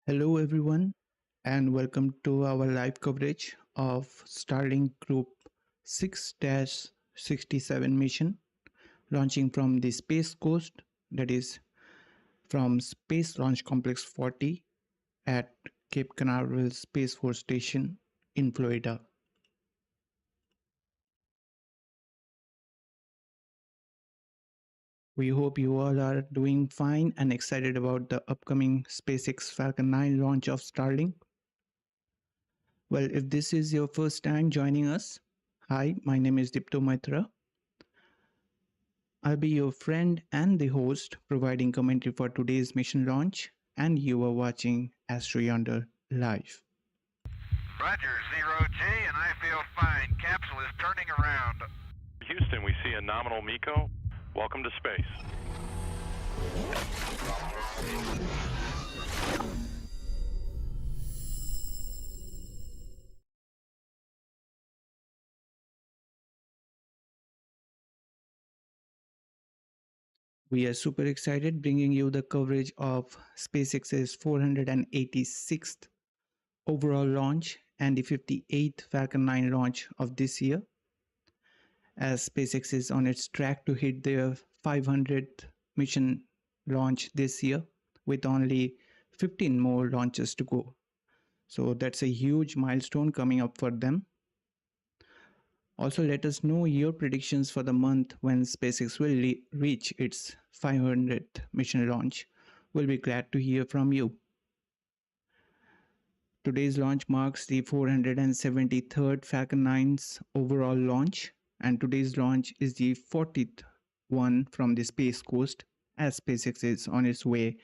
Hello, everyone, and welcome to our live coverage of Starlink Group 6 67 mission launching from the Space Coast, that is, from Space Launch Complex 40 at Cape Canaveral Space Force Station in Florida. We hope you all are doing fine and excited about the upcoming SpaceX Falcon 9 launch of Starlink. Well, if this is your first time joining us, hi, my name is Dipta Maitra. I'll be your friend and the host, providing commentary for today's mission launch, and you are watching AstroYonder live. Roger, 0G, and I feel fine. Capsule is turning around. Houston, we see a nominal MECO. Welcome to space. We are super excited bringing you the coverage of SpaceX's 486th overall launch and the 58th Falcon 9 launch of this year, as SpaceX is on its track to hit their 500th mission launch this year with only 15 more launches to go. So that's a huge milestone coming up for them. Also, let us know your predictions for the month when SpaceX will reach its 500th mission launch. We'll be glad to hear from you. Today's launch marks the 473rd Falcon 9's overall launch, and today's launch is the 40th one from the Space Coast, as SpaceX is on its way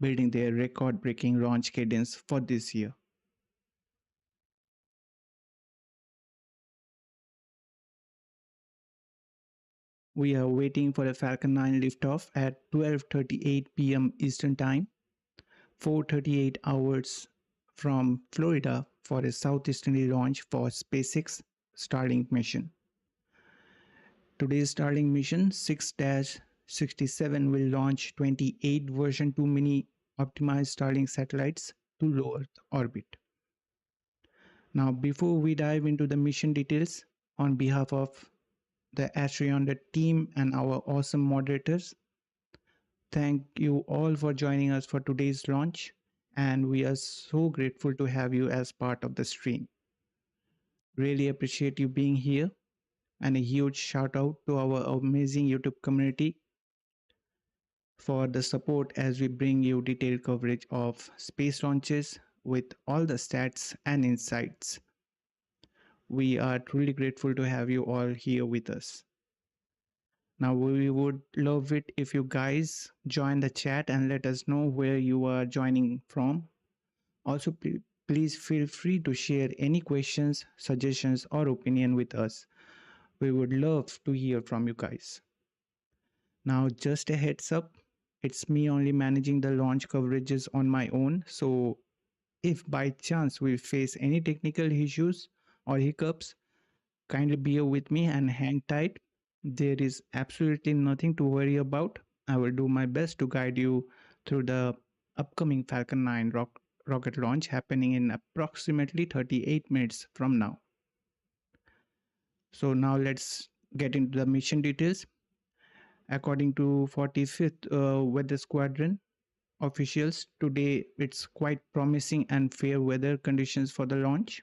building their record-breaking launch cadence for this year. We are waiting for a Falcon 9 liftoff at 12:38 p.m. Eastern Time, 4:38 hours from Florida for a southeasterly launch for SpaceX Starlink mission. Today's Starlink mission 6-67 will launch 28 version 2 mini optimized Starlink satellites to low Earth orbit. Now, before we dive into the mission details, on behalf of the AstroYonder team and our awesome moderators, thank you all for joining us for today's launch, and we are so grateful to have you as part of the stream. Really appreciate you being here, and a huge shout out to our amazing YouTube community for the support as we bring you detailed coverage of space launches with all the stats and insights. We are truly grateful to have you all here with us. Now, we would love it if you guys join the chat and let us know where you are joining from. Also, please feel free to share any questions, suggestions, or opinion with us. We would love to hear from you guys. Now, just a heads up, it's me only managing the launch coverages on my own. So if by chance we face any technical issues or hiccups, kindly bear with me and hang tight. There is absolutely nothing to worry about. I will do my best to guide you through the upcoming Falcon 9 rocket launch happening in approximately 38 minutes from now. So now let's get into the mission details. According to 45th Weather Squadron officials, today it's quite promising and fair weather conditions for the launch.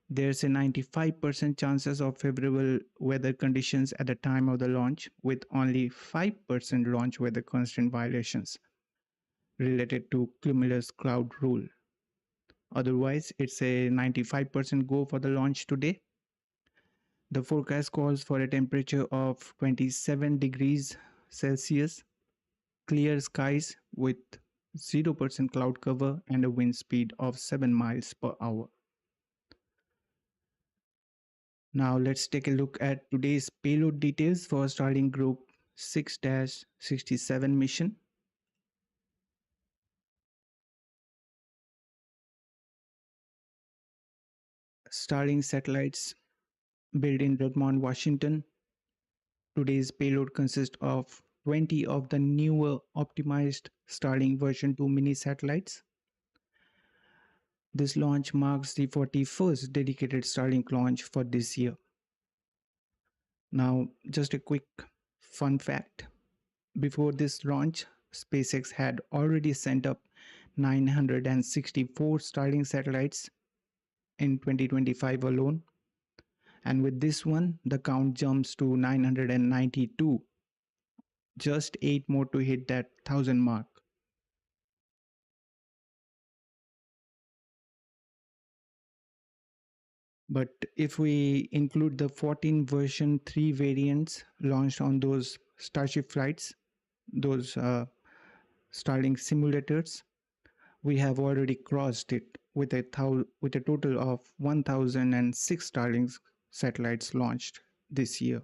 There's a 95% chances of favorable weather conditions at the time of the launch, with only 5% launch weather constant violations related to cumulus cloud rule. Otherwise, it's a 95% go for the launch today. The forecast calls for a temperature of 27 degrees Celsius, clear skies with 0% cloud cover and a wind speed of 7 miles per hour. Now let's take a look at today's payload details for Starlink Group 6-67 mission. Starlink satellites built in Redmond, Washington. Today's payload consists of 20 of the newer optimized Starlink version 2 mini satellites This launch marks the 41st dedicated Starlink launch for this year. Now, just a quick fun fact. Before this launch, SpaceX had already sent up 964 Starlink satellites in 2025 alone. And with this one, the count jumps to 992. Just 8 more to hit that 1000 mark. But if we include the 14 version 3 variants launched on those Starship flights, those Starlink simulators, we have already crossed it with a total of 1006 Starlink satellites launched this year.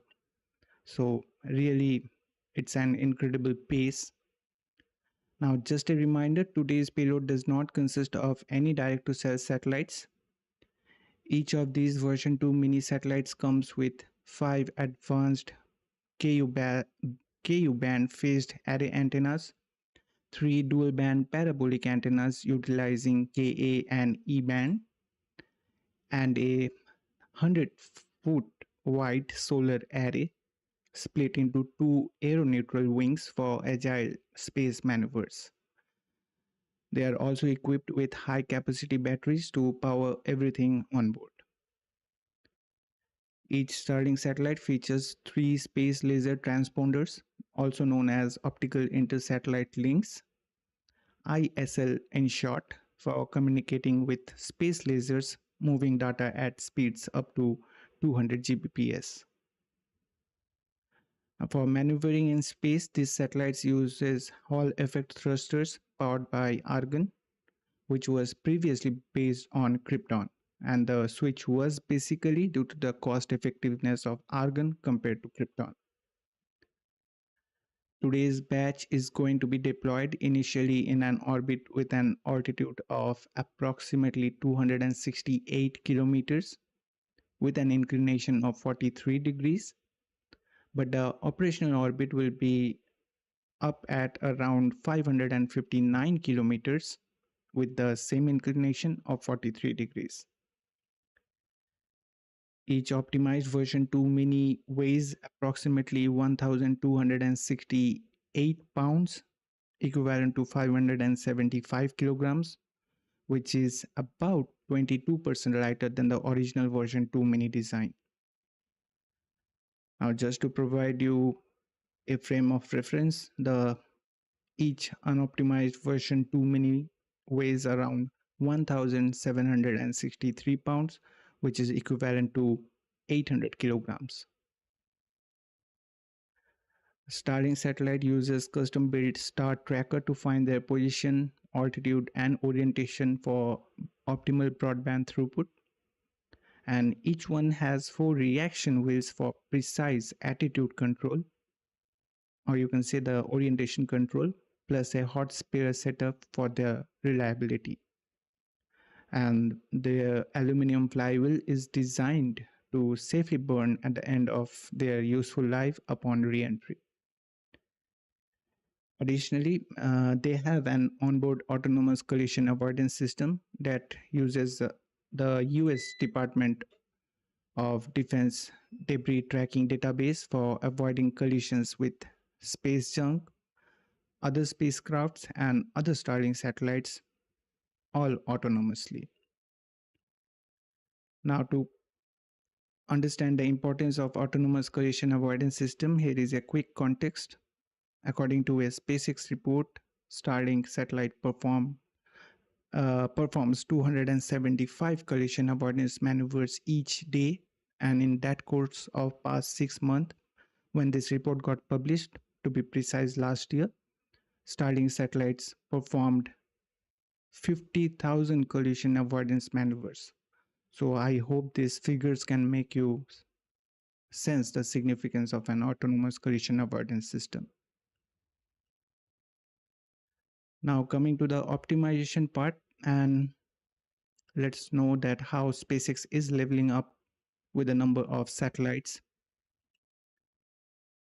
So really, it's an incredible pace. Now, just a reminder, today's payload does not consist of any direct-to-cell satellites. Each of these version 2 mini satellites comes with 5 advanced Ku-band phased array antennas, 3 dual-band parabolic antennas utilizing Ka and E-band, and a 100-foot wide solar array split into 2 aeroneutral wings for agile space maneuvers. They are also equipped with high-capacity batteries to power everything on board. Each Starlink satellite features 3 space laser transponders, also known as optical inter-satellite links, ISL in short, for communicating with space lasers moving data at speeds up to 200 Gbps. For maneuvering in space, these satellites uses Hall effect thrusters powered by argon, which was previously based on krypton, and the switch was basically due to the cost effectiveness of argon compared to krypton. Today's batch is going to be deployed initially in an orbit with an altitude of approximately 268 kilometers with an inclination of 43 degrees, but the operational orbit will be up at around 559 kilometers with the same inclination of 43 degrees. Each optimized version 2 mini weighs approximately 1,268 pounds, equivalent to 575 kilograms, which is about 22% lighter than the original version 2 mini design. Now, just to provide you a frame of reference, each unoptimized version 2 mini weighs around 1,763 pounds, which is equivalent to 800 kilograms. Starlink satellite uses custom-built star tracker to find their position, altitude, and orientation for optimal broadband throughput. And each one has 4 reaction wheels for precise attitude control, or you can say the orientation control, plus a hot spare setup for their reliability. And the aluminum flywheel is designed to safely burn at the end of their useful life upon re-entry. Additionally, they have an onboard autonomous collision avoidance system that uses the US Department of Defense debris tracking database for avoiding collisions with space junk, other spacecrafts, and other Starlink satellites, all autonomously. Now, to understand the importance of autonomous collision avoidance system, here is a quick context. According to a SpaceX report, Starlink satellite performs 275 collision avoidance maneuvers each day, and in that course of past 6 months, when this report got published, to be precise last year, Starlink satellites performed 50,000 collision avoidance maneuvers. So I hope these figures can make you sense the significance of an autonomous collision avoidance system. Now coming to the optimization part, and let's know that how SpaceX is leveling up with the number of satellites.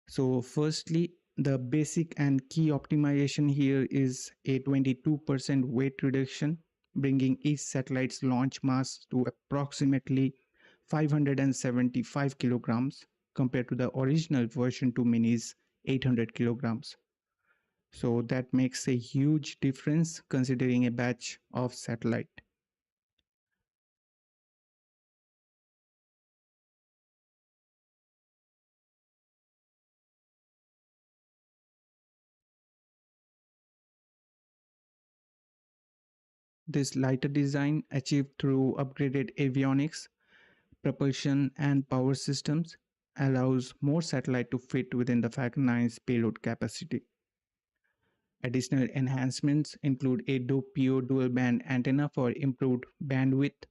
So firstly, the basic and key optimization here is a 22% weight reduction bringing each satellite's launch mass to approximately 575 kilograms compared to the original version 2 Mini's 800 kilograms. So that makes a huge difference considering a batch of satellite. This lighter design, achieved through upgraded avionics, propulsion, and power systems, allows more satellite to fit within the Falcon 9's payload capacity. Additional enhancements include a Doppio dual-band antenna for improved bandwidth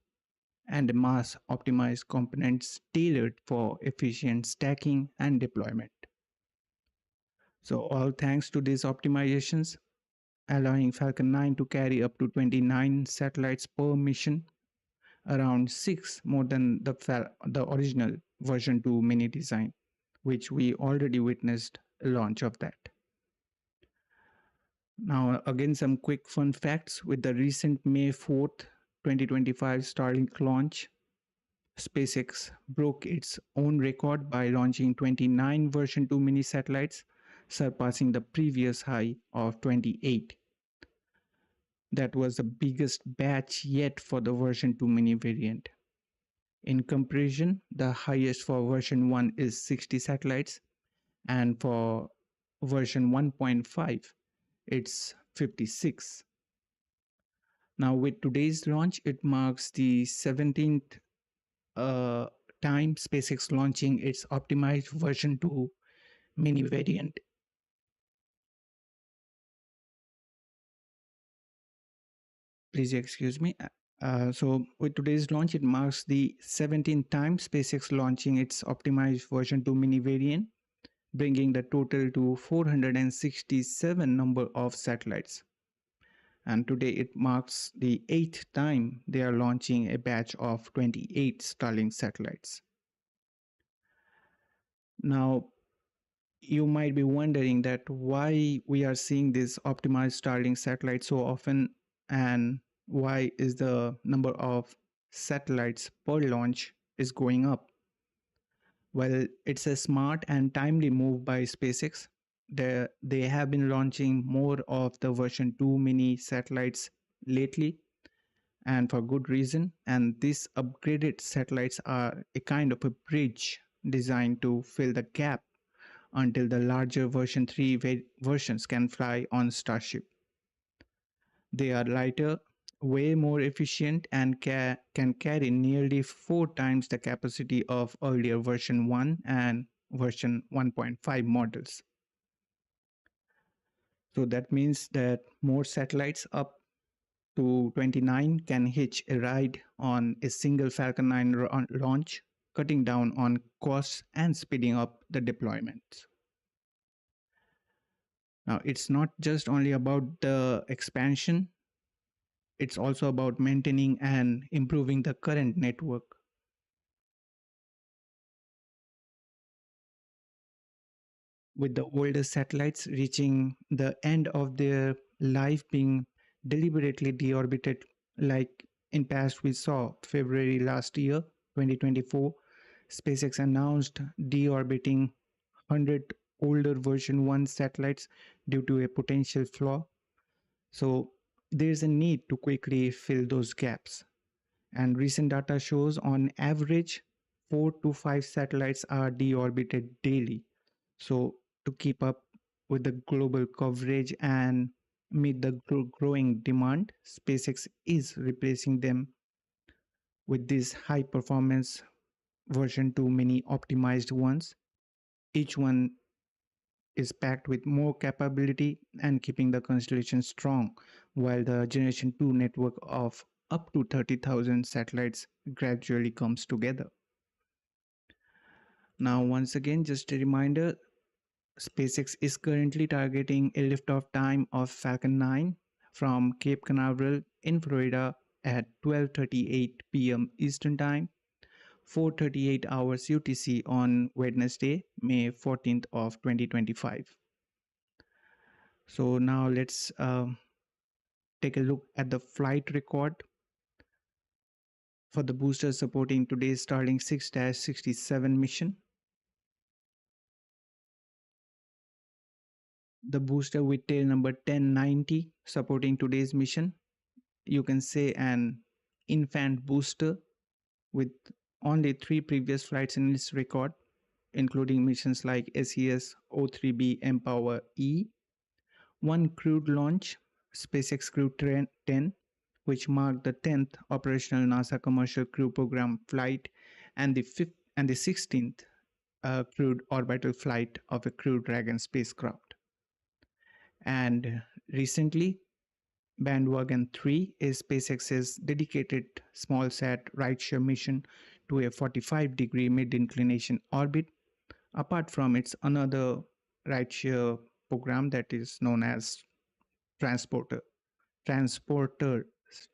and mass-optimized components tailored for efficient stacking and deployment. So all thanks to these optimizations, allowing Falcon 9 to carry up to 29 satellites per mission, around 6 more than the original version 2 mini design, which we already witnessed a launch of that. Now again, some quick fun facts. With the recent May 4th 2025 Starlink launch, SpaceX broke its own record by launching 29 version 2 mini satellites, surpassing the previous high of 28. That was the biggest batch yet for the version 2 mini variant. In comparison, the highest for version 1 is 60 satellites, and for version 1.5, it's 56. Now, with today's launch, it marks the 17th time SpaceX launching its optimized version 2 mini variant. Please excuse me. So with today's launch, it marks the 17th time SpaceX launching its optimized version 2 mini variant, bringing the total to 467 number of satellites. And today it marks the 8th time they are launching a batch of 28 Starlink satellites. Now, you might be wondering that why we are seeing this optimized Starlink satellite so often, and why is the number of satellites per launch is going up. Well, it's a smart and timely move by SpaceX. They have been launching more of the version 2 mini satellites lately, and for good reason. And these upgraded satellites are a kind of a bridge designed to fill the gap until the larger version 3 versions can fly on Starship. They are lighter, way more efficient, and can carry nearly 4 times the capacity of earlier version 1 and version 1.5 models. So that means that more satellites up to 29 can hitch a ride on a single Falcon 9 launch, cutting down on costs and speeding up the deployment. Now, it's not just only about the expansion, it's also about maintaining and improving the current network. With the older satellites reaching the end of their life being deliberately deorbited, like in past we saw February last year, 2024, SpaceX announced deorbiting 100 older version 1 satellites due to a potential flaw. So there's a need to quickly fill those gaps. And recent data shows on average 4 to 5 satellites are deorbited daily. So to keep up with the global coverage and meet the growing demand, SpaceX is replacing them with these high performance version 2 mini optimized ones. Each one is packed with more capability and keeping the constellation strong, while the generation 2 network of up to 30,000 satellites gradually comes together. Now, once again, just a reminder, SpaceX is currently targeting a liftoff time of Falcon 9 from Cape Canaveral in Florida at 12:38 p.m. Eastern Time, 4:38 hours UTC on Wednesday, May 14th of 2025. So now let's take a look at the flight record for the booster supporting today's Starlink 6-67 mission. The booster with tail number 1090 supporting today's mission. You can say an infant booster with only 3 previous flights in its record, including missions like SES O3B Empower E, one crewed launch, SpaceX Crew 10, which marked the 10th operational NASA commercial crew program flight and the 16th crewed orbital flight of a Crew Dragon spacecraft. And recently, Bandwagon 3 is SpaceX's dedicated small-sat rideshare mission to a 45-degree mid-inclination orbit, apart from its another rideshare program that is known as Transporter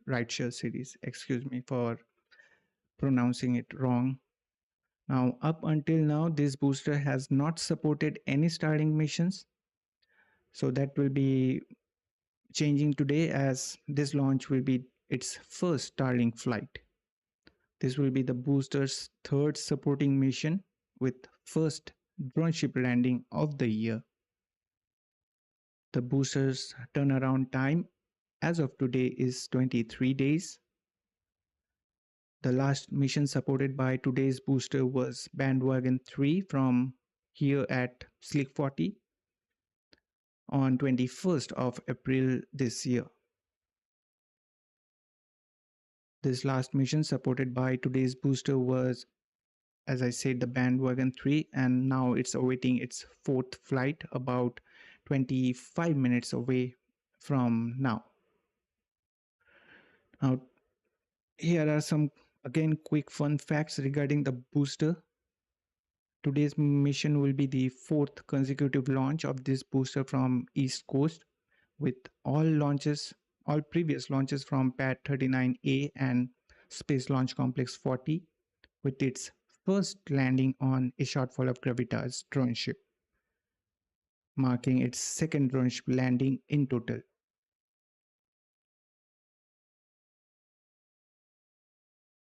rideshare series. Excuse me for pronouncing it wrong. Now, up until now, this booster has not supported any Starlink missions. So that will be changing today, as this launch will be its first Starlink flight. This will be the booster's third supporting mission with first droneship landing of the year. The booster's turnaround time as of today is 23 days. The last mission supported by today's booster was Bandwagon 3 from here at Slick 40 on 21st of April this year. This last mission supported by today's booster was, as I said, the Bandwagon 3, and now it's awaiting its fourth flight about 25 minutes away from now. Now, here are some, again, quick fun facts regarding the booster. Today's mission will be the fourth consecutive launch of this booster from East Coast, with all previous launches from Pad 39A and Space Launch Complex 40, with its first landing on A Shortfall of Gravitas droneship, marking its second droneship landing in total.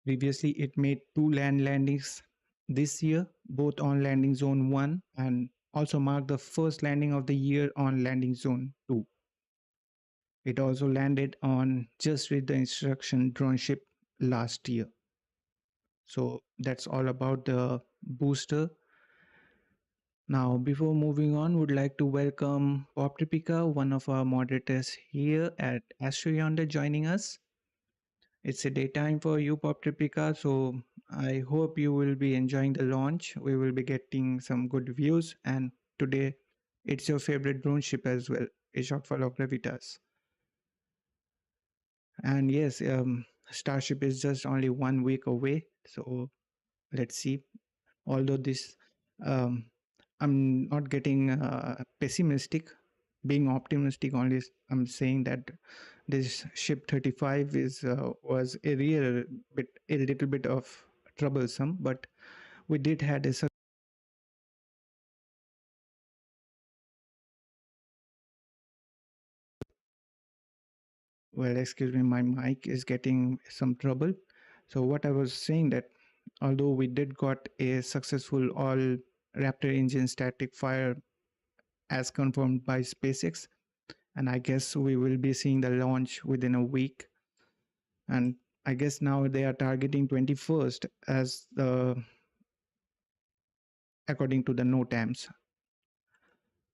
Previously, it made 2 land landings this year, both on landing zone 1, and also marked the first landing of the year on landing zone 2. It also landed on Just Read the Instruction droneship last year. So that's all about the booster. Now, before moving on, would like to welcome Bob Tripika, one of our moderators here at AstroYonder, joining us. It's a daytime for you, Bob Tripika, so I hope you will be enjoying the launch. We will be getting some good views, and today it's your favorite drone ship as well, A Shortfall of Gravitas. And yes, Starship is just only 1 week away, so let's see. Although this, I'm not getting pessimistic, being optimistic only. I'm saying that this ship 35 was a little bit of troublesome, but we did had a well, excuse me, my mic is getting some trouble. So what I was saying, that although we did got a successful all Raptor engine static fire as confirmed by SpaceX, and I guess we will be seeing the launch within a week. And I guess now they are targeting 21st as according to the NOTAMs.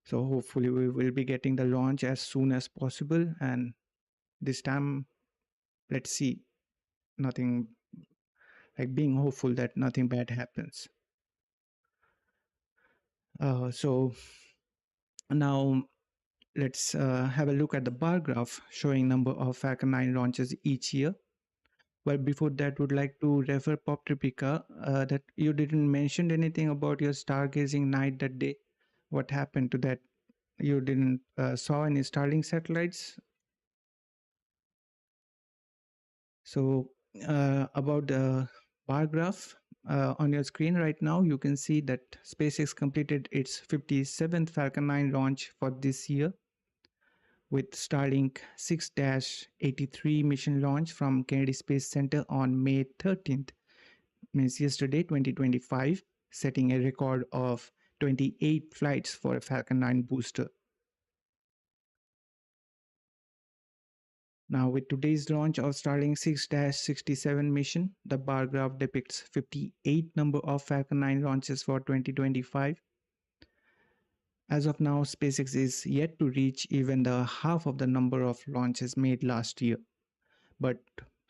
So hopefully we will be getting the launch as soon as possible, and this time, let's see, nothing, like being hopeful that nothing bad happens. So now let's have a look at the bar graph showing number of Falcon 9 launches each year. But before that, would like to refer Pop Tripika that you didn't mention anything about your stargazing night that day. What happened to that? You didn't saw any Starlink satellites? So about the bar graph on your screen right now, you can see that SpaceX completed its 57th Falcon 9 launch for this year, with Starlink 6-83 mission launch from Kennedy Space Center on May 13th, means yesterday, 2025, setting a record of 28 flights for a Falcon 9 booster. Now, with today's launch of Starlink 6-67 mission, the bar graph depicts 58 number of Falcon 9 launches for 2025. As of now, SpaceX is yet to reach even the half of the number of launches made last year. But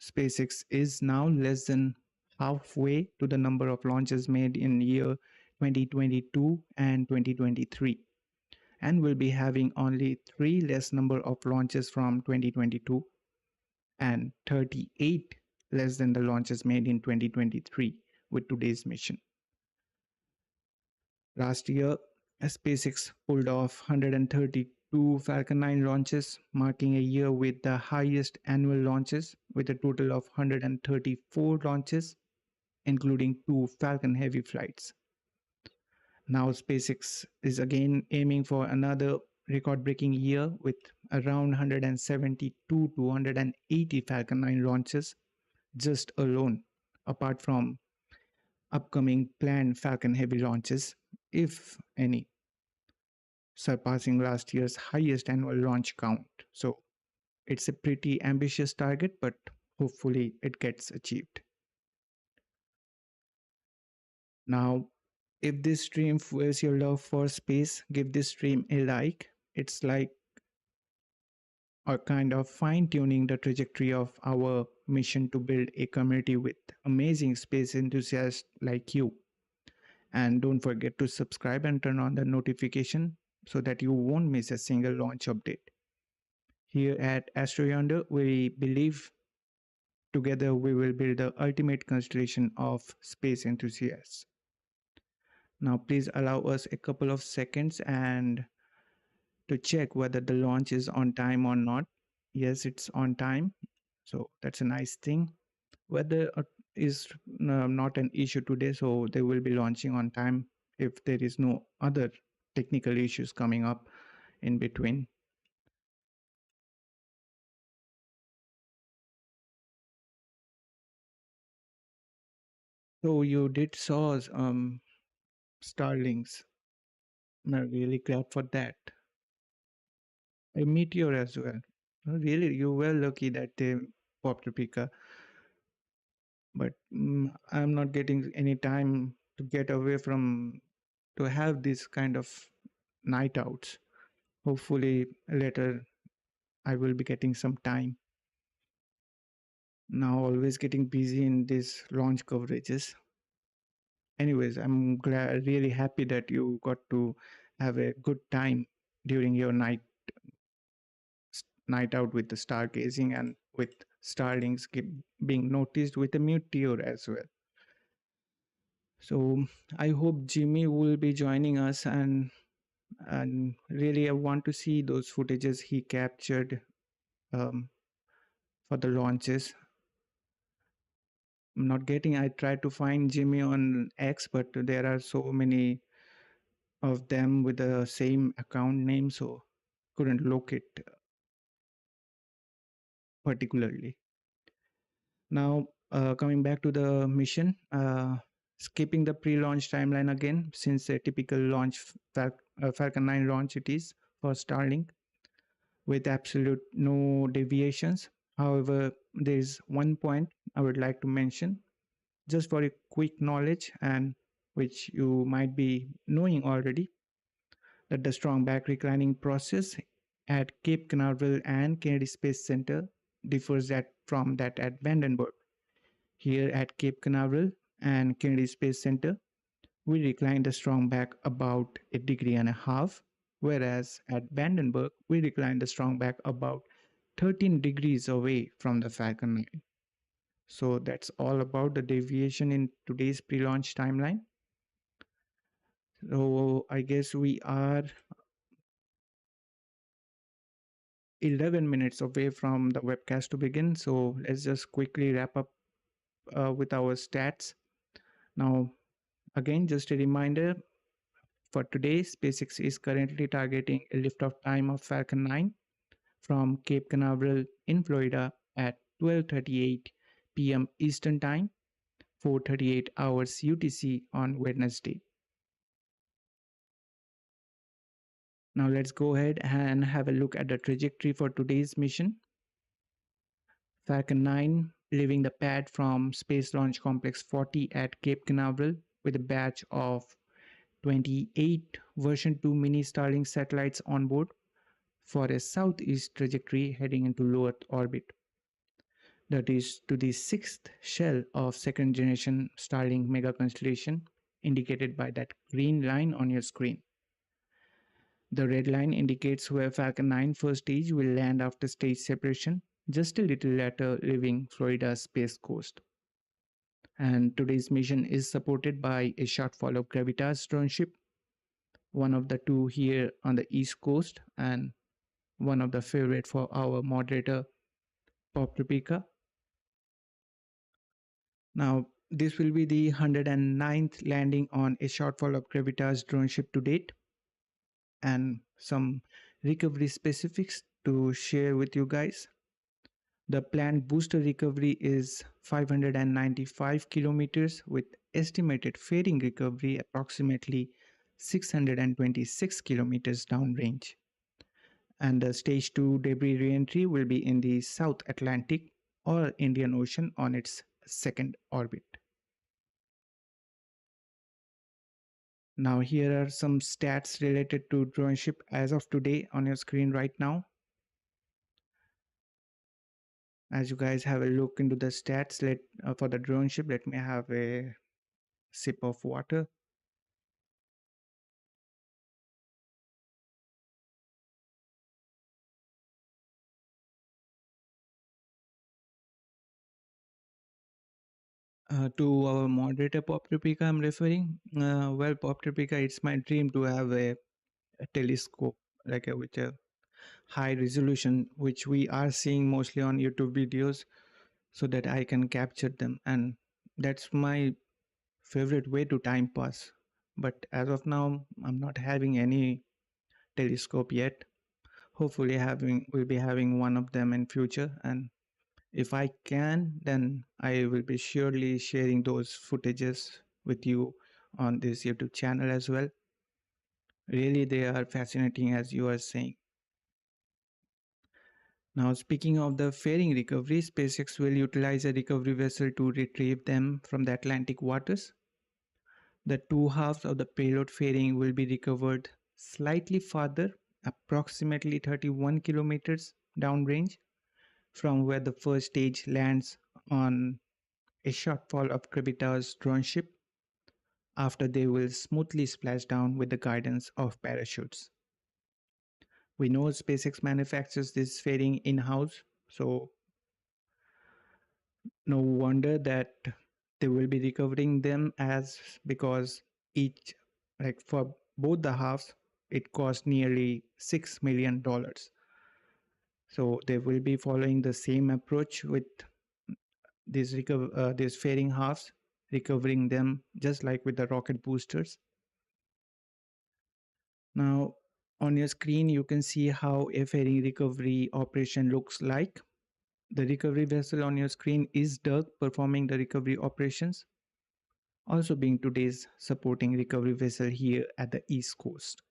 SpaceX is now less than halfway to the number of launches made in year 2022 and 2023, and will be having only 3 less number of launches from 2022 and 38 less than the launches made in 2023 with today's mission. Last year, SpaceX pulled off 132 Falcon 9 launches, marking a year with the highest annual launches, with a total of 134 launches, including 2 Falcon Heavy flights. Now, SpaceX is again aiming for another record-breaking year with around 172 to 180 Falcon 9 launches just alone, apart from upcoming planned Falcon Heavy launches, if any, surpassing last year's highest annual launch count. So it's a pretty ambitious target, but hopefully it gets achieved. Now, if this stream fuels your love for space, give this stream a like. It's like a kind of fine-tuning the trajectory of our mission to build a community with amazing space enthusiasts like you. And don't forget to subscribe and turn on the notification so that you won't miss a single launch update. Here at AstroYonder, we believe together we will build the ultimate constellation of space enthusiasts. Now, please allow us a couple of seconds and to check whether the launch is on time or not. Yes, it's on time. So that's a nice thing. Weather is not an issue today, so they will be launching on time if there is no other technical issues coming up in between. So you did saw Starlinks. I'm really glad for that. A meteor as well. Really, you were lucky that they popped a Pika. But I'm not getting any time to get away from to have this kind of night outs. Hopefully later I will be getting some time. Now always getting busy in these launch coverages. Anyways, I'm glad, really happy that you got to have a good time during your night out with the stargazing and with starlings being noticed with a meteor as well. So I hope Jimmy will be joining us, and really I want to see those footages he captured for the launches. I'm not getting. I tried to find Jimmy on X, but there are so many of them with the same account name, so couldn't locate particularly. Now, coming back to the mission, skipping the pre-launch timeline again, since a typical launch Falcon 9 launch it is for Starlink, with absolute no deviations. However, there is one point I would like to mention, just for a quick knowledge, and which you might be knowing already, that the strong back reclining process at Cape Canaveral and Kennedy Space Center differs from that at Vandenberg. Here at Cape Canaveral and Kennedy Space Center, we recline the strong back about 1.5 degrees, whereas at Vandenberg, we recline the strong back about 13 degrees away from the Falcon 9. So that's all about the deviation in today's pre-launch timeline. So I guess we are 11 minutes away from the webcast to begin. So let's just quickly wrap up with our stats. Now, again, just a reminder, for today, SpaceX is currently targeting a liftoff time of Falcon 9 from Cape Canaveral in Florida at 12:38 p.m. Eastern Time, 4:38 hours UTC on Wednesday. Now let's go ahead and have a look at the trajectory for today's mission. Falcon 9 leaving the pad from Space Launch Complex 40 at Cape Canaveral with a batch of 28 version 2 mini Starlink satellites on board for a southeast trajectory heading into low Earth orbit. That is to the sixth shell of second generation Starlink mega constellation indicated by that green line on your screen. The red line indicates where Falcon 9 first stage will land after stage separation, just a little later leaving Florida's Space Coast. And today's mission is supported by A Shortfall of Gravitas droneship, one of the two here on the East Coast and one of the favorite for our moderator, Pop Replica. Now, this will be the 109th landing on A Shortfall of Gravitas droneship to date, and some recovery specifics to share with you guys. The planned booster recovery is 595 kilometers with estimated fairing recovery approximately 626 kilometers downrange. And the stage 2 debris reentry will be in the South Atlantic or Indian Ocean on its second orbit. Now here are some stats related to droneship as of today on your screen right now. As you guys have a look into the stats for the droneship, let me have a sip of water. To our moderator Pop Replica, I'm referring. Well, Pop Replica, it's my dream to have a telescope with a high resolution, which we are seeing mostly on YouTube videos, so that I can capture them, and that's my favorite way to time pass. But as of now, I'm not having any telescope yet. Hopefully, we'll be having one of them in future, and if I can, then I will be surely sharing those footages with you on this YouTube channel as well. Really, they are fascinating, as you are saying. Now, speaking of the fairing recovery, SpaceX will utilize a recovery vessel to retrieve them from the Atlantic waters. The two halves of the payload fairing will be recovered slightly farther, approximately 31 kilometers downrange, from where the first stage lands on A Shortfall of Gravitas droneship, after they will smoothly splash down with the guidance of parachutes. We know SpaceX manufactures this fairing in-house, so no wonder that they will be recovering them, as because each, for both the halves, it cost nearly $6 million. So they will be following the same approach with these fairing halves, recovering them just like with the rocket boosters. Now on your screen you can see how a fairing recovery operation looks like. The recovery vessel on your screen is Doug performing the recovery operations, also being today's supporting recovery vessel here at the East Coast.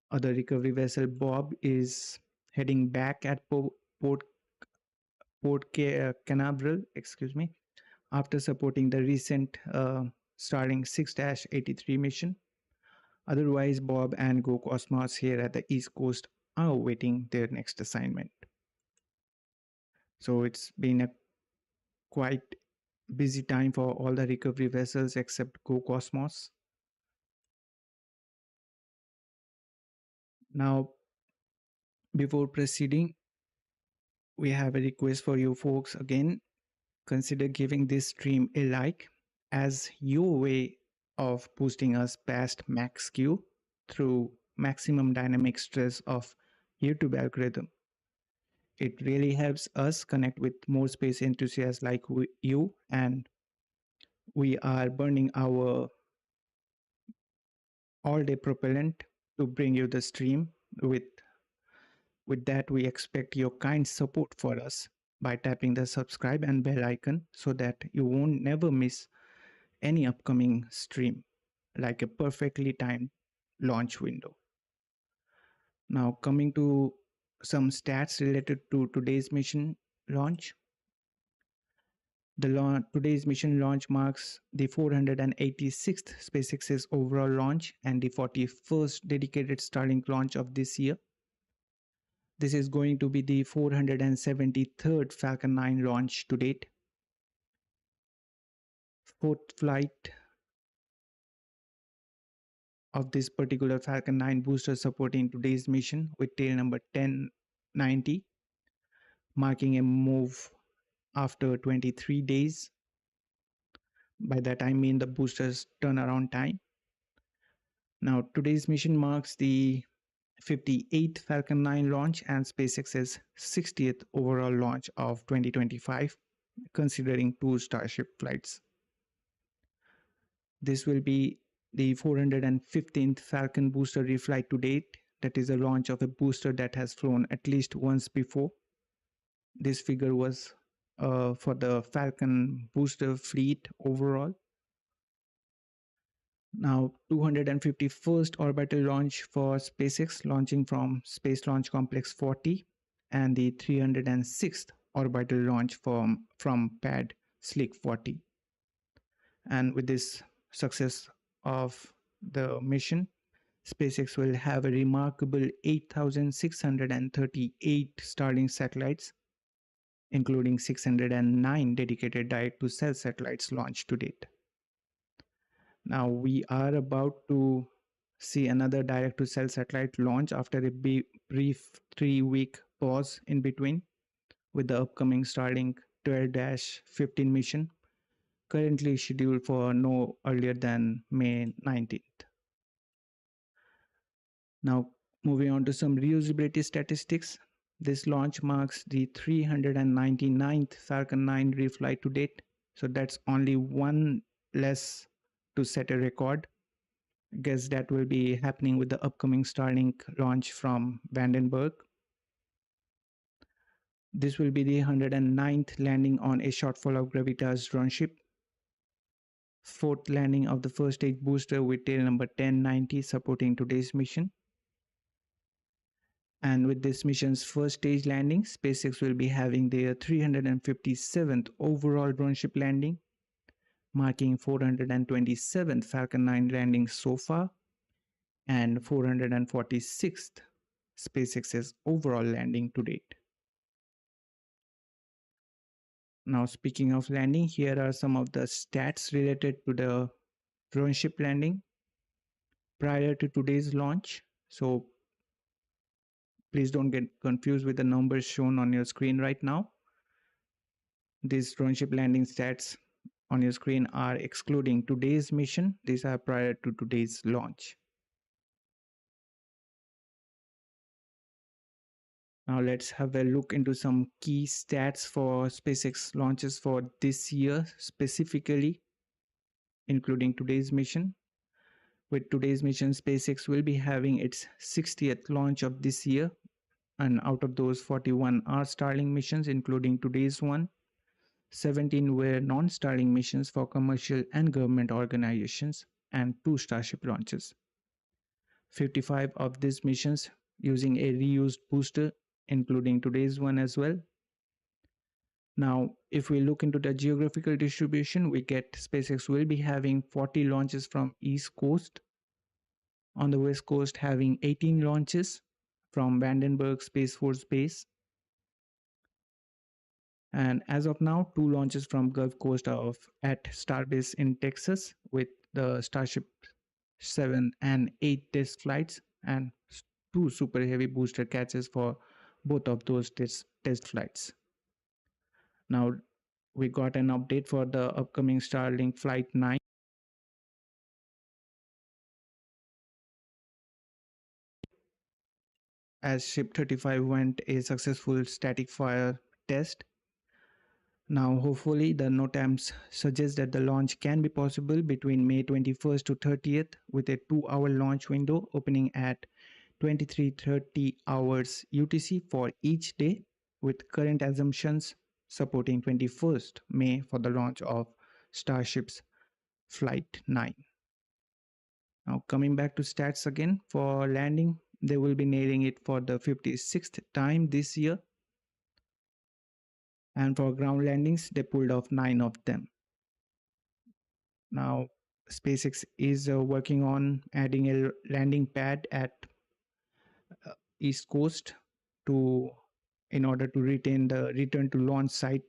Other recovery vessel Bob is heading back at Canaveral, after supporting the recent Starlink 6-83 mission. Otherwise, Bob and Go Cosmos here at the East Coast are awaiting their next assignment. So it's been a quite busy time for all the recovery vessels except Go Cosmos. Now, before proceeding, we have a request for you folks again. Consider giving this stream a like as your way of boosting us past max Q through maximum dynamic stress of YouTube algorithm. It really helps us connect with more space enthusiasts like you, and we are burning our all-day propellant to bring you the stream with With that, we expect your kind support for us by tapping the subscribe and bell icon so that you won't never miss any upcoming stream, like a perfectly timed launch window. Now, coming to some stats related to today's mission launch. Today's mission launch marks the 486th SpaceX's overall launch and the 41st dedicated Starlink launch of this year. This is going to be the 473rd Falcon 9 launch to date. Fourth flight of this particular Falcon 9 booster supporting today's mission with tail number 1090, marking a move after 23 days. By that I mean the booster's turnaround time. Now, today's mission marks the 58th Falcon 9 launch and SpaceX's 60th overall launch of 2025, considering 2 Starship flights. This will be the 415th Falcon booster reflight to date. That is a launch of a booster that has flown at least once before. This figure was for the Falcon booster fleet overall. Now, 251st orbital launch for SpaceX, launching from Space Launch Complex 40, and the 306th orbital launch from pad Slick 40. And with this success of the mission, SpaceX will have a remarkable 8,638 Starlink satellites, including 609 dedicated direct-to-cell satellites launched to date. Now, we are about to see another direct-to-cell satellite launch after a brief 3-week pause in between, with the upcoming Starlink 12-15 mission, currently scheduled for no earlier than May 19th. Now, moving on to some reusability statistics. This launch marks the 399th Falcon 9 reflight to date, so that's only one less to set a record. I guess that will be happening with the upcoming Starlink launch from Vandenberg. This will be the 109th landing on A Shortfall of Gravitas droneship. 4th landing of the first stage booster with tail number 1090 supporting today's mission. And with this mission's first stage landing, SpaceX will be having their 357th overall droneship landing, marking 427th Falcon 9 landings so far and 446th SpaceX's overall landing to date. Now, speaking of landing, here are some of the stats related to the droneship landing prior to today's launch. So please don't get confused with the numbers shown on your screen right now. These droneship landing stats on your screen are excluding today's mission. These are prior to today's launch. Now let's have a look into some key stats for SpaceX launches for this year specifically, including today's mission. With today's mission, SpaceX will be having its 60th launch of this year, and out of those 41 are Starlink missions, including today's one. 17 were non-Starlink missions for commercial and government organizations, and 2 Starship launches. 55 of these missions using a reused booster, including today's one as well. Now, if we look into the geographical distribution, we get SpaceX will be having 40 launches from East Coast. On the West Coast, having 18 launches from Vandenberg Space Force Base. And as of now, 2 launches from Gulf Coast at Starbase in Texas, with the Starship 7 and 8 test flights and 2 super heavy booster catches for both of those test flights. Now, we got an update for the upcoming Starlink Flight 9. As Ship 35 went a successful static fire test. Now, hopefully, the NOTAMs suggest that the launch can be possible between May 21st to 30th with a 2-hour launch window opening at 23:30 hours UTC for each day, with current assumptions supporting 21st May for the launch of Starship's Flight 9. Now, coming back to stats again, for landing, they will be nailing it for the 56th time this year. And for ground landings, they pulled off 9 of them. Now, SpaceX is working on adding a landing pad at East Coast to in order to retain the return to launch site,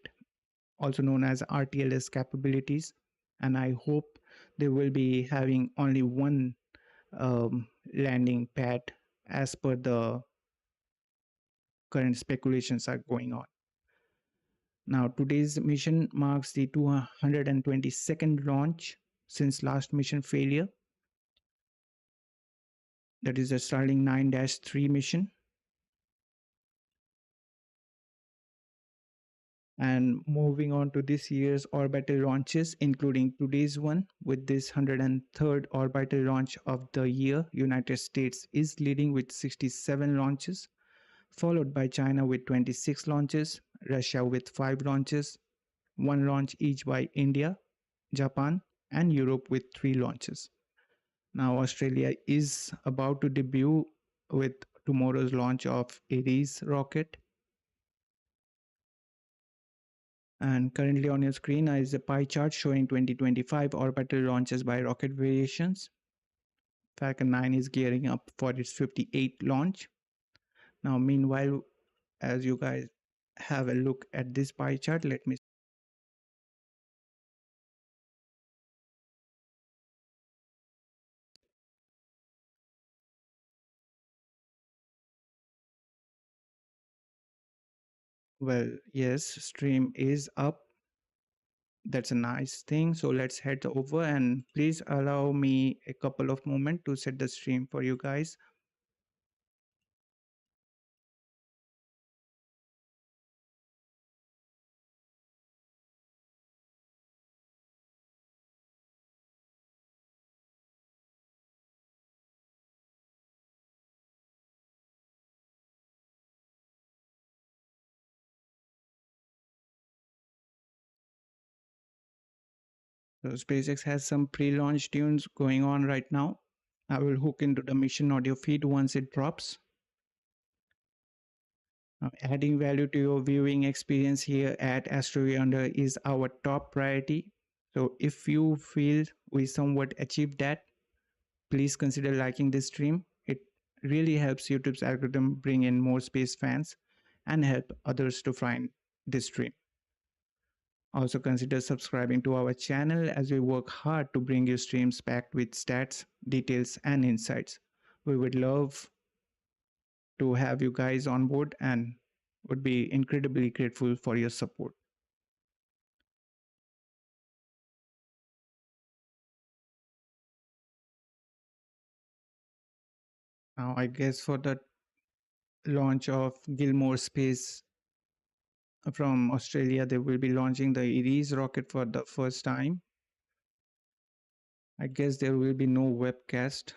also known as RTLS capabilities. And I hope they will be having only one landing pad as per the current speculations are going on. Now, today's mission marks the 222nd launch since last mission failure. That is the Starlink 9-3 mission. And moving on to this year's orbital launches, including today's one, with this 103rd orbital launch of the year, United States is leading with 67 launches, followed by China with 26 launches, Russia with 5 launches, 1 launch each by India, Japan, and Europe with 3 launches. Now, Australia is about to debut with tomorrow's launch of Ares rocket. And currently on your screen is a pie chart showing 2025 orbital launches by rocket variations. Falcon 9 is gearing up for its 58th launch. Now, meanwhile, as you guys have a look at this pie chart, let me. Well, yes, stream is up. That's a nice thing. So let's head over and please allow me a couple of moments to set the stream for you guys. So SpaceX has some pre-launch tunes going on right now. I will hook into the mission audio feed once it drops. Adding value to your viewing experience here at AstroYonder is our top priority. So if you feel we somewhat achieved that, please consider liking this stream. It really helps YouTube's algorithm bring in more space fans and help others to find this stream. Also consider subscribing to our channel as we work hard to bring you streams packed with stats, details, and insights. We would love to have you guys on board and would be incredibly grateful for your support. Now, I guess for the launch of Gilmore Space from Australia, they will be launching the Ares rocket for the first time. I guess there will be no webcast.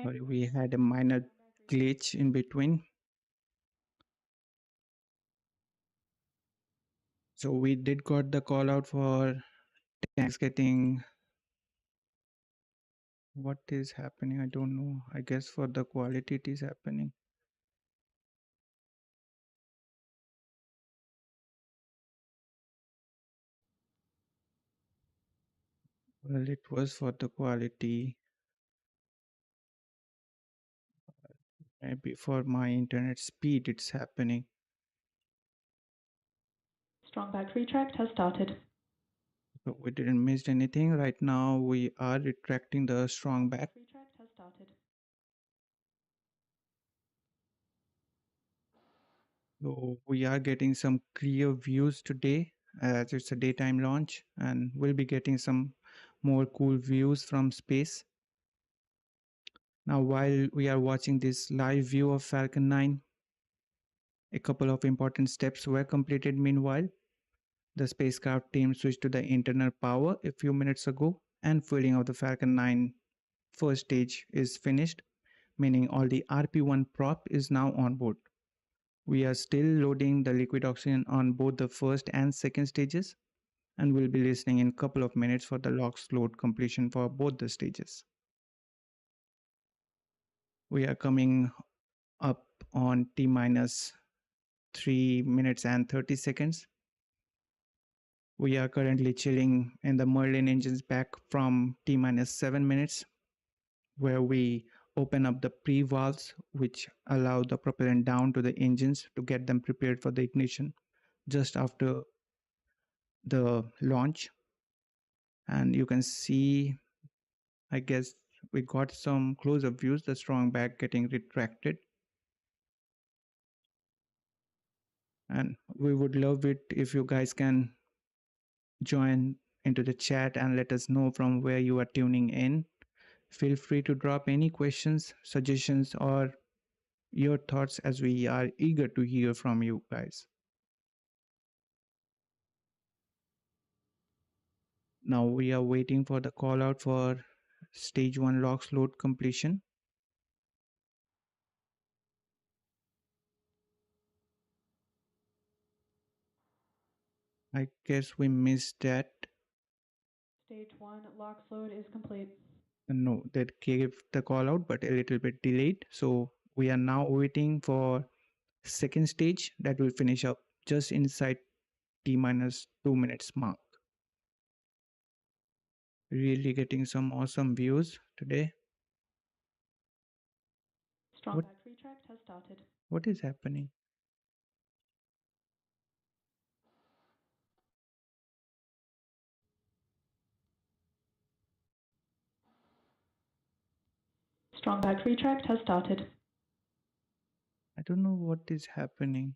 Sorry, we had a minor glitch in between. So we did got the call out for tanks getting. What is happening? I don't know. I guess for the quality it is happening. Well, it was for the quality. Maybe for my internet speed it's happening. Strong back retract has started. So we didn't miss anything. Right now we are retracting the strong back. Retract has started. So we are getting some clear views today. as it's a daytime launch, and we'll be getting some more cool views from space. Now, while we are watching this live view of Falcon 9, a couple of important steps were completed meanwhile. The spacecraft team switched to the internal power a few minutes ago, and fueling of the Falcon 9 first stage is finished, meaning all the RP-1 prop is now on board. We are still loading the liquid oxygen on both the first and second stages, and we'll be listening in a couple of minutes for the LOX load completion for both the stages. We are coming up on T minus 3 minutes and 30 seconds. We are currently chilling in the Merlin engines back from T minus 7 minutes, where we open up the pre-valves which allow the propellant down to the engines to get them prepared for the ignition just after the launch. And you can see, I guess we got some close-up views, the strong back getting retracted. And we would love it if you guys can join into the chat and let us know from where you are tuning in. Feel free to drop any questions, suggestions, or your thoughts, as we are eager to hear from you guys. Now we are waiting for the call out for stage 1 LOX load completion. I guess we missed that. Stage 1 LOX load is complete. No, that gave the call out, but a little bit delayed. So we are now waiting for second stage that will finish up just inside T minus 2 minutes mark. Really getting some awesome views today. Strong back retract has started. What is happening? Strong back retract has started. I don't know what is happening.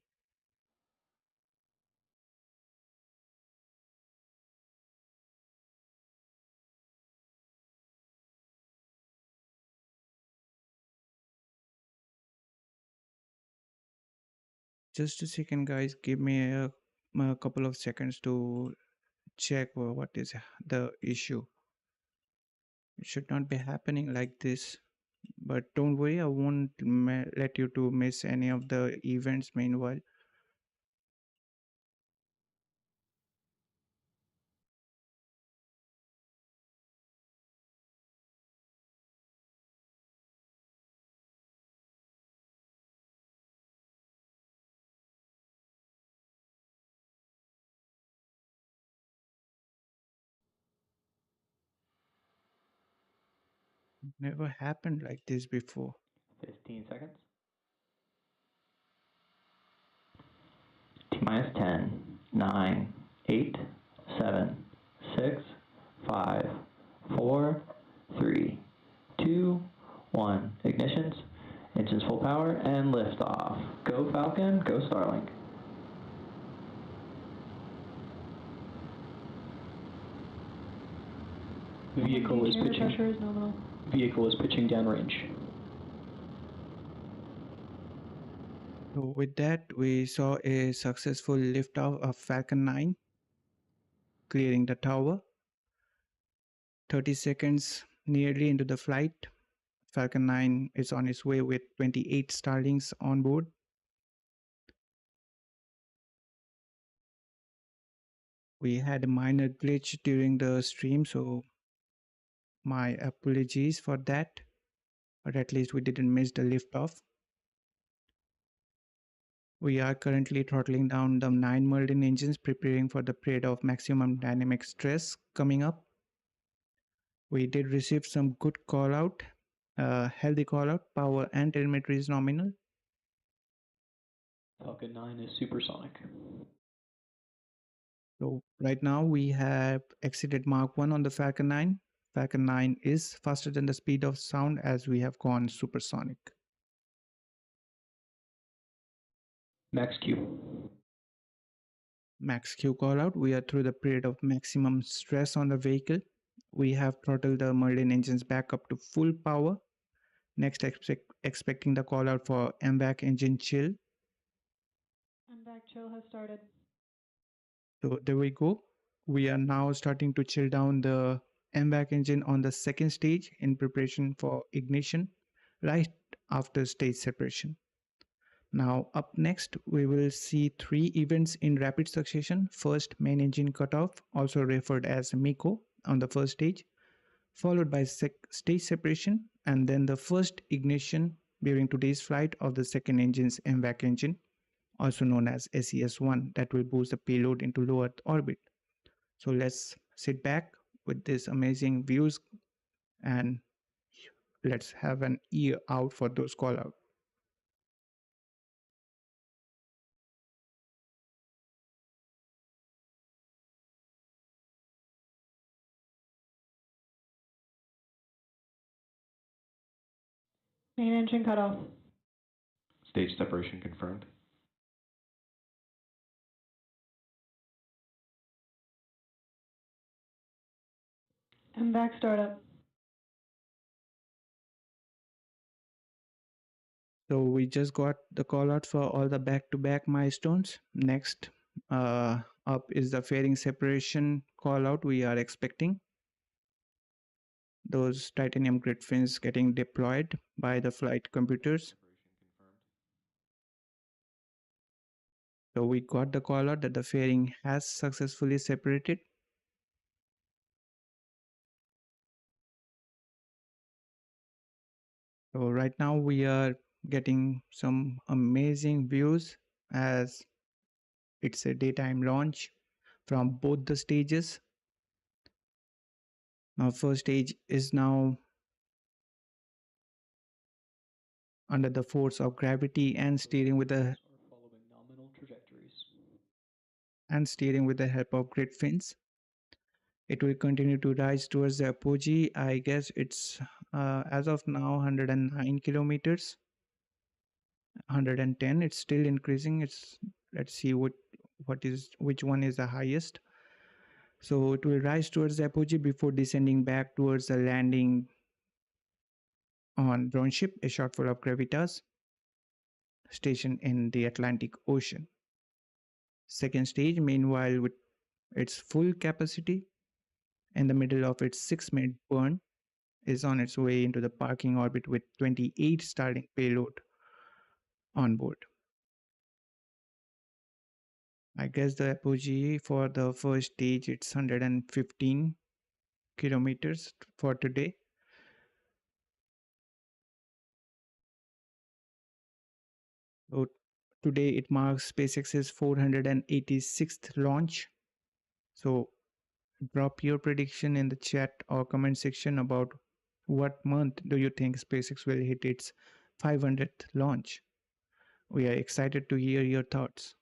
Just a second, guys. Give me a couple of seconds to check what is the issue. It should not be happening like this. But don't worry, I won't let you to miss any of the events meanwhile. Never happened like this before. 15 seconds. T minus 10, 9, 8, 7, 6, 5, 4, 3, 2, 1. Ignitions, engines full power, and liftoff. Go Falcon, go Starlink. Vehicle is pitching. Pressure is nominal. Vehicle is pitching downrange. So with that, we saw a successful liftoff of Falcon 9, clearing the tower. 30 seconds nearly into the flight, Falcon 9 is on its way with 28 Starlinks on board. We had a minor glitch during the stream, so my apologies for that. But at least we didn't miss the liftoff. We are currently throttling down the 9 Merlin engines, preparing for the period of maximum dynamic stress coming up. We did receive some good call out, healthy call out, power and telemetry is nominal. Falcon 9 is supersonic. So right now we have exceeded Mach 1 on the Falcon 9. Falcon 9 is faster than the speed of sound as we have gone supersonic. Max Q. max Q callout. We are through the period of maximum stress on the vehicle. We have throttled the Merlin engines back up to full power. Next, expecting the callout for MVAC engine chill. MVAC chill has started. So there we go. We are now starting to chill down the MVAC engine on the second stage in preparation for ignition right after stage separation. Now up next, we will see three events in rapid succession. First, main engine cutoff, also referred as MECO, on the first stage, followed by stage separation, and then the first ignition during today's flight of the second engine's MVAC engine, also known as SES-1, that will boost the payload into low Earth orbit. So let's sit back with these amazing views and let's have an ear out for those call out. Main engine cutoff. Stage separation confirmed. MVAC startup. So we just got the call out for all the back-to-back milestones. Next up is the fairing separation call out we are expecting. Those titanium grid fins getting deployed by the flight computers. So we got the call out that the fairing has successfully separated. So right now we are getting some amazing views as it's a daytime launch from both the stages. Now first stage is now under the force of gravity and steering with the Following nominal trajectories. help of grid fins. It will continue to rise towards the apogee. I guess it's as of now 109 kilometers, 110. It's still increasing. Let's see which one is the highest. So it will rise towards the apogee before descending back towards the landing on droneship, A Shortfall of Gravitas, stationed in the Atlantic Ocean. Second stage, meanwhile, with its full capacity, in the middle of its 6-minute burn, is on its way into the parking orbit with 28 Starlink payload on board. I guess the apogee for the first stage, it's 115 kilometers for today. So today it marks SpaceX's 486th launch. So drop your prediction in the chat or comment section about what month do you think SpaceX will hit its 500th launch. We are excited to hear your thoughts.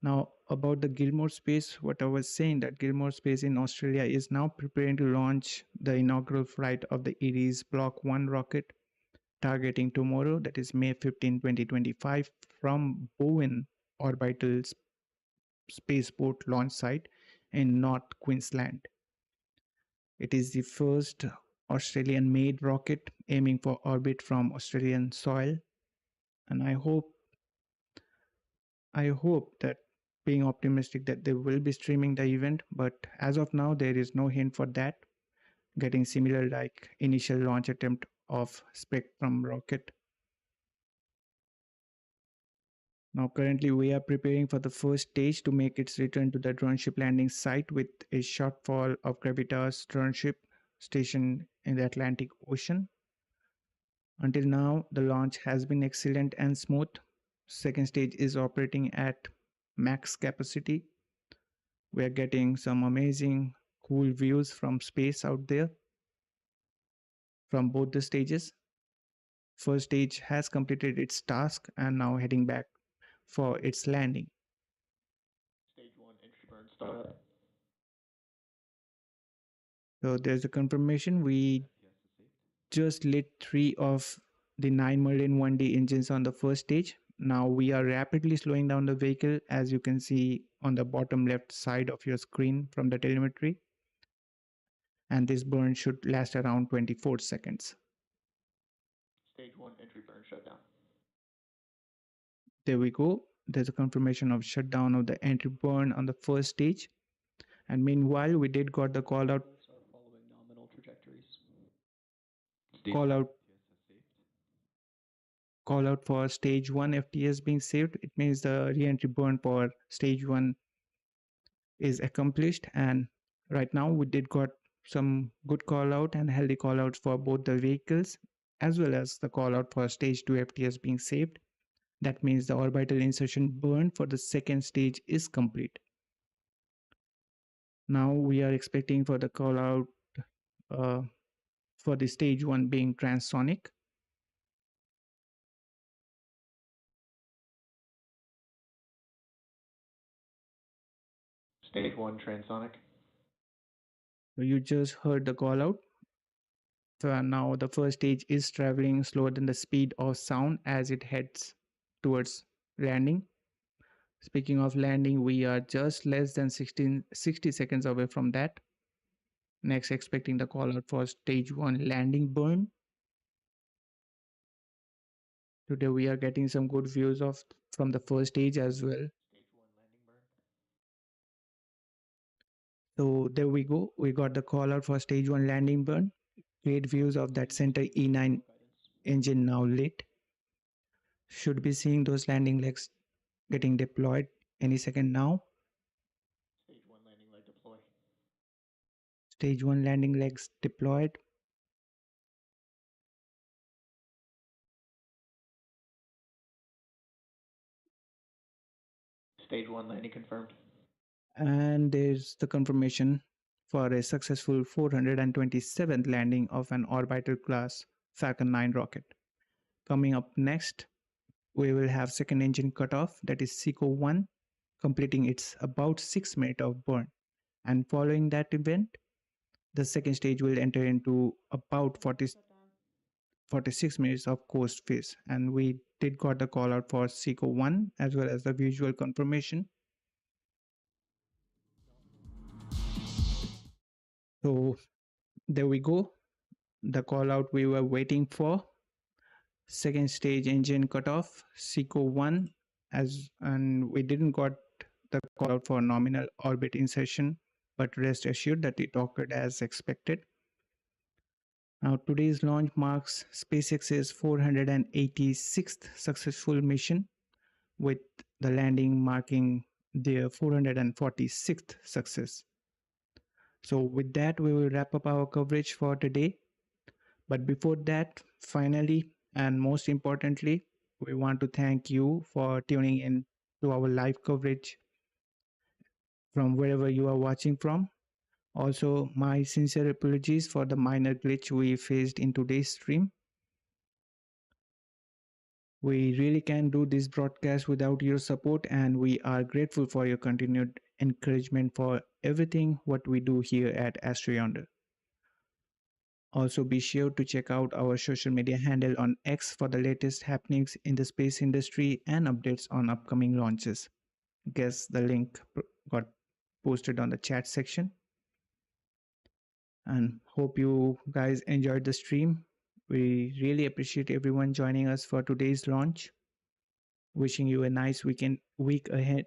Now about the Gilmore Space, what I was saying, that Gilmore Space in Australia is now preparing to launch the inaugural flight of the Ares Block 1 rocket, targeting tomorrow, that is May 15, 2025, from Bowen Orbital Spaceport launch site in North Queensland. It is the first Australian-made rocket aiming for orbit from Australian soil, and I hope that, being optimistic, that they will be streaming the event, but as of now there is no hint for that, getting similar like initial launch attempt of Spectrum rocket. Now currently we are preparing for the first stage to make its return to the droneship landing site with A Shortfall of Gravitas droneship stationed in the Atlantic Ocean. Until now, the launch has been excellent and smooth. Second stage is operating at max capacity. We are getting some amazing, cool views from space out there from both the stages. First stage has completed its task and now heading back for its landing. Stage 1 entry burn startup. So there's a confirmation. We just lit 3 of the 9 Merlin 1D engines on the first stage, Now we are rapidly slowing down the vehicle, as you can see on the bottom left side of your screen from the telemetry. And this burn should last around 24 seconds. Stage 1 entry burn shutdown. There we go. There's a confirmation of shutdown of the entry burn on the first stage. And meanwhile, we did got the call out. Are following nominal trajectories. Call out for stage 1 FTS being saved. It means the re-entry burn for stage 1 is accomplished, and right now we did got some good call out and healthy call outs for both the vehicles, as well as the call out for stage 2 FTS being saved. That means the orbital insertion burn for the second stage is complete. Now we are expecting for the call out for the stage 1 being transonic. Stage 1 transonic. So you just heard the call out. So now the first stage is traveling slower than the speed of sound as it heads towards landing. Speaking of landing, we are just less than 60 seconds away from that. Next, expecting the call out for stage 1 landing burn. Today we are getting some good views of from the first stage as well. Stage 1 landing burn. So there we go. We got the call out for stage 1 landing burn. Great views of that center E9 engine now lit. Should be seeing those landing legs getting deployed any second now. Stage 1 landing leg deploy. Stage 1 landing legs deployed. Stage 1 landing confirmed. And there's the confirmation for a successful 427th landing of an orbital class Falcon 9 rocket. Coming up next, we will have second engine cutoff, that is SECO 1, completing its about 6 minutes of burn. And following that event, the second stage will enter into about 46 minutes of coast phase. And we did got the call out for SECO 1 as well as the visual confirmation. So there we go. The call out we were waiting for. Second stage engine cutoff, SECO 1, and we didn't got the call out for nominal orbit insertion, but rest assured that it occurred as expected. Now today's launch marks SpaceX's 486th successful mission, with the landing marking their 446th success. So with that, we will wrap up our coverage for today. But before that, finally, and most importantly, we want to thank you for tuning in to our live coverage from wherever you are watching from. Also, my sincere apologies for the minor glitch we faced in today's stream. We really can't do this broadcast without your support, and we are grateful for your continued encouragement for everything what we do here at AstroYonder. Also, be sure to check out our social media handle on X for the latest happenings in the space industry and updates on upcoming launches. Guess the link got posted on the chat section. And hope you guys enjoyed the stream. We really appreciate everyone joining us for today's launch. Wishing you a nice week ahead.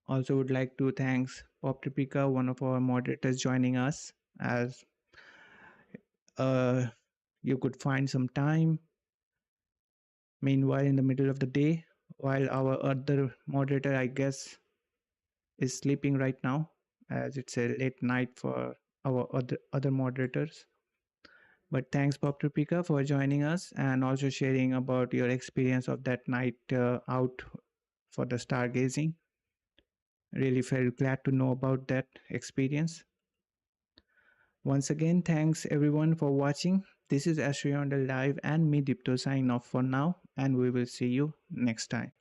Also would like to thank Pop Tripika, one of our moderators, joining us, as you could find some time meanwhile in the middle of the day, while our other moderator, I guess, is sleeping right now, as it's a late night for our other moderators. But thanks, Pop Tripika, for joining us and also sharing about your experience of that night out for the stargazing. Really felt glad to know about that experience. Once again, thanks everyone for watching. This is AstroYonder Live and me, Dipta, signing off for now, and we will see you next time.